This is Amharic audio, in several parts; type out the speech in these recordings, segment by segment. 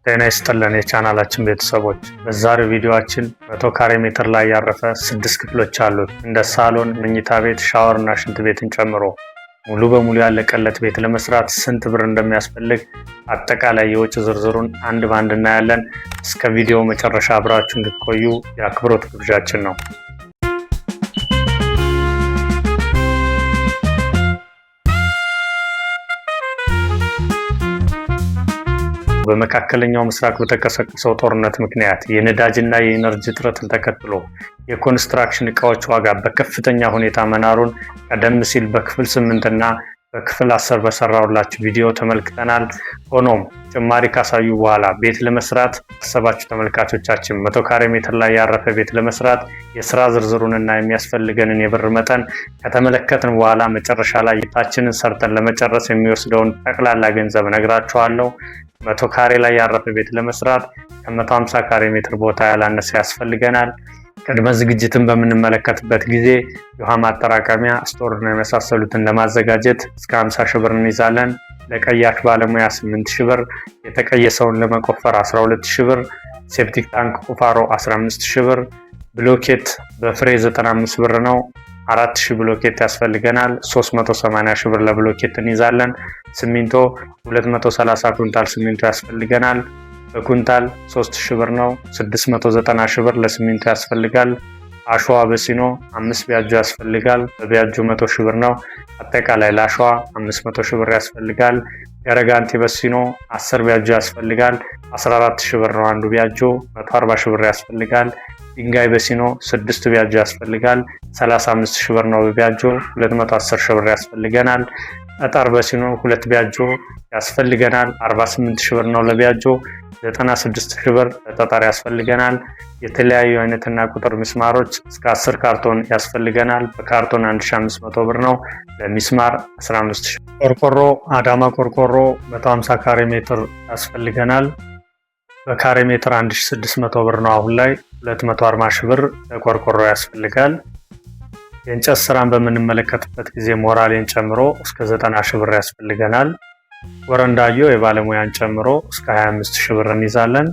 ጤና ይስጥልን የቻናላችን ቤተሰቦች፣ በዛሬው ቪዲዮአችን 100 ካሬ ሜትር ላይ ያረፈ 6 ክፍሎች አሉት እንደ ሳሎን፣ መኝታ ቤት፣ ሻወር እና ሽንት ቤትን ጨምሮ ሙሉ በሙሉ ያለቀለት ቤት ለመስራት ስንት ብር እንደሚያስፈልግ አጠቃላይ የወጪ ዝርዝሩን አንድ ባንድ እናያለን። እስከ ቪዲዮ መጨረሻ አብራችሁ እንድትቆዩ የአክብሮት ግብዣችን ነው። በመካከለኛው ምስራቅ በተቀሰቀሰው ጦርነት ምክንያት የነዳጅና የኢነርጂ እጥረትን ተከትሎ የኮንስትራክሽን እቃዎች ዋጋ በከፍተኛ ሁኔታ መናሩን ቀደም ሲል በክፍል 8 እና በክፍል 10 በሰራውላችሁ ቪዲዮ ተመልክተናል። ሆኖም ጭማሪ ካሳዩ በኋላ ቤት ለመስራት ያሰባችሁ ተመልካቾቻችን 100 ካሬ ሜትር ላይ ያረፈ ቤት ለመስራት የስራ ዝርዝሩንና የሚያስፈልገንን የብር መጠን ከተመለከትን በኋላ መጨረሻ ላይ ቤታችንን ሰርተን ለመጨረስ የሚወስደውን ጠቅላላ ገንዘብ ነግራችኋለሁ። 100 ካሬ ላይ ያረፈ ቤት ለመስራት ከ150 ካሬ ሜትር ቦታ ያላነሰ ያስፈልገናል። ቅድመ ዝግጅትን በምንመለከትበት ጊዜ የውሃ ማጠራቀሚያ፣ ስቶርና የመሳሰሉትን ለማዘጋጀት እስከ 50 ሺህ ብር እንይዛለን። ለቀያሽ ባለሙያ 8 ሺህ ብር፣ የተቀየሰውን ለመቆፈር 12 ሺህ ብር፣ ሴፕቲክ ታንክ ቁፋሮ 15 ሺህ ብር፣ ብሎኬት በፍሬ 95 ብር ነው። 4000 ብሎኬት ያስፈልገናል። 380 ሺህ ብር ለብሎኬት እንይዛለን። ሲሚንቶ 230 ኩንታል ሲሚንቶ ያስፈልገናል። በኩንታል 3000 ብር ነው። 690 ሺህ ብር ለሲሚንቶ ያስፈልጋል። አሸዋ በሲኖ 5 ቢያጆ ያስፈልጋል። በቢያጆ 100 ሺህ ብር ነው። አጠቃላይ ለአሸዋ 500 ሺህ ብር ያስፈልጋል። ገረጋንቲ በሲኖ 10 ቢያጆ ያስፈልጋል። 14 ሺህ ብር ነው አንዱ ቢያጆ። 140 ሺህ ብር ያስፈልጋል። ድንጋይ በሲኖ 6 ቢያጆ ያስፈልጋል። 35 ሺህ ብር ነው በቢያጆ። 210 ሺህ ብር ያስፈልገናል። ጠጠር በሲኖ 2 ቢያጆ ያስፈልገናል። 48 ሺህ ብር ነው ለቢያጆ። 96 ሺህ ብር ለጠጠር ያስፈልገናል። የተለያዩ አይነትና ቁጥር ሚስማሮች እስከ 10 ካርቶን ያስፈልገናል። በካርቶን 1500 ብር ነው። ለሚስማር 15 ሺህ። ቆርቆሮ አዳማ ቆርቆሮ 150 ካሬ ሜትር ያስፈልገናል። በካሬ ሜትር 1600 ብር ነው አሁን ላይ። 240 ሺህ ብር ለቆርቆሮ ያስፈልጋል። የእንጨት ስራን በምንመለከትበት ጊዜ ሞራሌን ጨምሮ እስከ 90 ሺህ ብር ያስፈልገናል። ወረንዳዮ የባለሙያን ጨምሮ እስከ 25 ሺህ ብር እንይዛለን።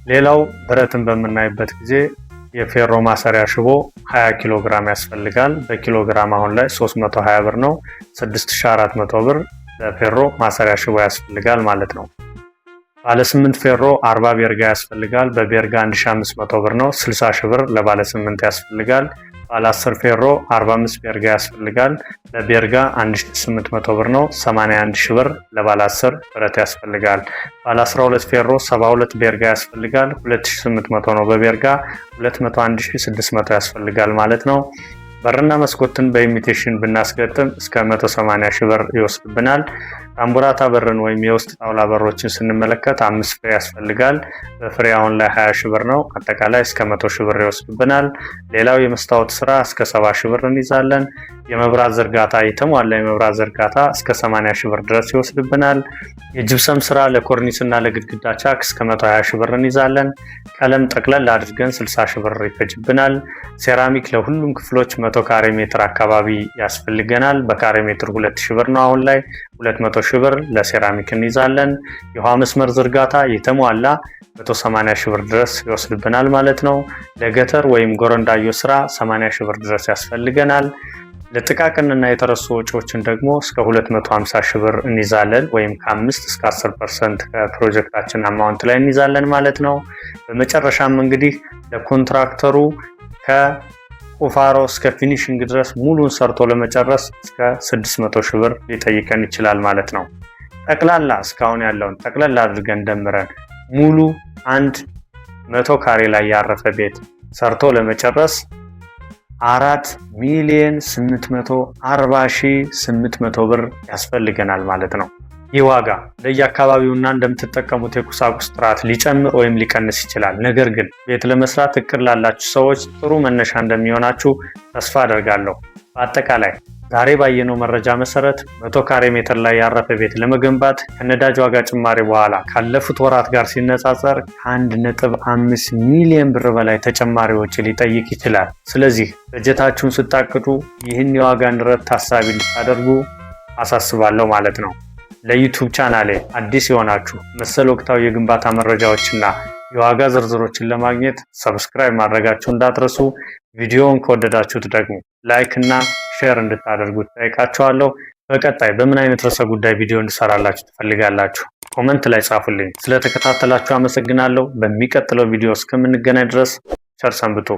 ሌላው ብረትን በምናይበት ጊዜ የፌሮ ማሰሪያ ሽቦ 20 ኪሎ ግራም ያስፈልጋል። በኪሎ ግራም አሁን ላይ 320 ብር ነው። 6400 ብር ለፌሮ ማሰሪያ ሽቦ ያስፈልጋል ማለት ነው። ባለ 8 ፌሮ 40 ቤርጋ ያስፈልጋል። በቤርጋ 1500 ብር ነው። 60 ሺህ ብር ለባለ 8 ያስፈልጋል። ባለ 10 ፌሮ 45 ቤርጋ ያስፈልጋል። ለቤርጋ 1800 ብር ነው። 81 ሺህ ብር ለባለ 10 ብረት ያስፈልጋል። ባለ 12 ፌሮ 72 ቤርጋ ያስፈልጋል። 2800 ነው በቤርጋ። 201600 ያስፈልጋል ማለት ነው። በርና መስኮትን በኢሚቴሽን ብናስገጥም እስከ 180 ሺህ ብር ይወስድብናል። አምቡራታ በርን ወይም የውስጥ ጣውላ በሮችን ስንመለከት 5 ፍሬ ያስፈልጋል። በፍሬ አሁን ላይ 20 ሺህ ብር ነው። አጠቃላይ እስከ 100 ሺህ ብር ይወስድብናል። ሌላው የመስታወት ስራ እስከ 70 ሺህ ብር እንይዛለን። የመብራት ዝርጋታ የተሟላ የመብራት ዝርጋታ እስከ 80 ሺህ ብር ድረስ ይወስድብናል። የጅብሰም ስራ ለኮርኒስ እና ለግድግዳ ቻክ እስከ 120 ሺህ ብር እንይዛለን። ቀለም ጠቅለል አድርገን 60 ሺህ ብር ይፈጅብናል። ሴራሚክ ለሁሉም ክፍሎች 100 ካሬ ሜትር አካባቢ ያስፈልገናል። በካሬ ሜትር 2000 ብር ነው አሁን ላይ። 200 ሺህ ብር ለሴራሚክ እንይዛለን። የውሃ መስመር ዝርጋታ የተሟላ 180 ሺህ ብር ድረስ ይወስድብናል ማለት ነው። ለገተር ወይም ጎረንዳዮ ስራ 80 ሺህ ብር ድረስ ያስፈልገናል። ለጥቃቅንና የተረሱ ወጪዎችን ደግሞ እስከ 250 ሺህ ብር እንይዛለን ወይም ከ5 እስከ 10% ከፕሮጀክታችን አማውንት ላይ እንይዛለን ማለት ነው። በመጨረሻም እንግዲህ ለኮንትራክተሩ ከቁፋሮ እስከ ፊኒሽንግ ድረስ ሙሉን ሰርቶ ለመጨረስ እስከ 600 ሺህ ብር ሊጠይቀን ይችላል ማለት ነው። ጠቅላላ እስካሁን ያለውን ጠቅላላ አድርገን ደምረን ሙሉ አንድ 100 ካሬ ላይ ያረፈ ቤት ሰርቶ ለመጨረስ 4,840,800 ብር ያስፈልገናል ማለት ነው። ይህ ዋጋ ለየአካባቢውና እንደምትጠቀሙት የቁሳቁስ ጥራት ሊጨምር ወይም ሊቀንስ ይችላል። ነገር ግን ቤት ለመስራት እቅድ ላላችሁ ሰዎች ጥሩ መነሻ እንደሚሆናችሁ ተስፋ አደርጋለሁ። በአጠቃላይ ዛሬ ባየነው መረጃ መሰረት 100 ካሬ ሜትር ላይ ያረፈ ቤት ለመገንባት ከነዳጅ ዋጋ ጭማሪ በኋላ ካለፉት ወራት ጋር ሲነጻጸር ከ1.5 ሚሊዮን ብር በላይ ተጨማሪ ወጪ ሊጠይቅ ይችላል። ስለዚህ በጀታችሁን ስታቅዱ ይህን የዋጋ ንረት ታሳቢ እንድታደርጉ አሳስባለሁ ማለት ነው። ለዩቲዩብ ቻናሌ አዲስ የሆናችሁ መሰል ወቅታዊ የግንባታ መረጃዎችና የዋጋ ዝርዝሮችን ለማግኘት ሰብስክራይብ ማድረጋችሁ እንዳትረሱ። ቪዲዮውን ከወደዳችሁት ደግሞ ላይክ እና ሼር እንድታደርጉት ጠይቃችኋለሁ። በቀጣይ በምን አይነት ርዕሰ ጉዳይ ቪዲዮ እንድሰራላችሁ ትፈልጋላችሁ? ኮመንት ላይ ጻፉልኝ። ስለተከታተላችሁ አመሰግናለሁ። በሚቀጥለው ቪዲዮ እስከምንገናኝ ድረስ ቸር ሰንብቱ።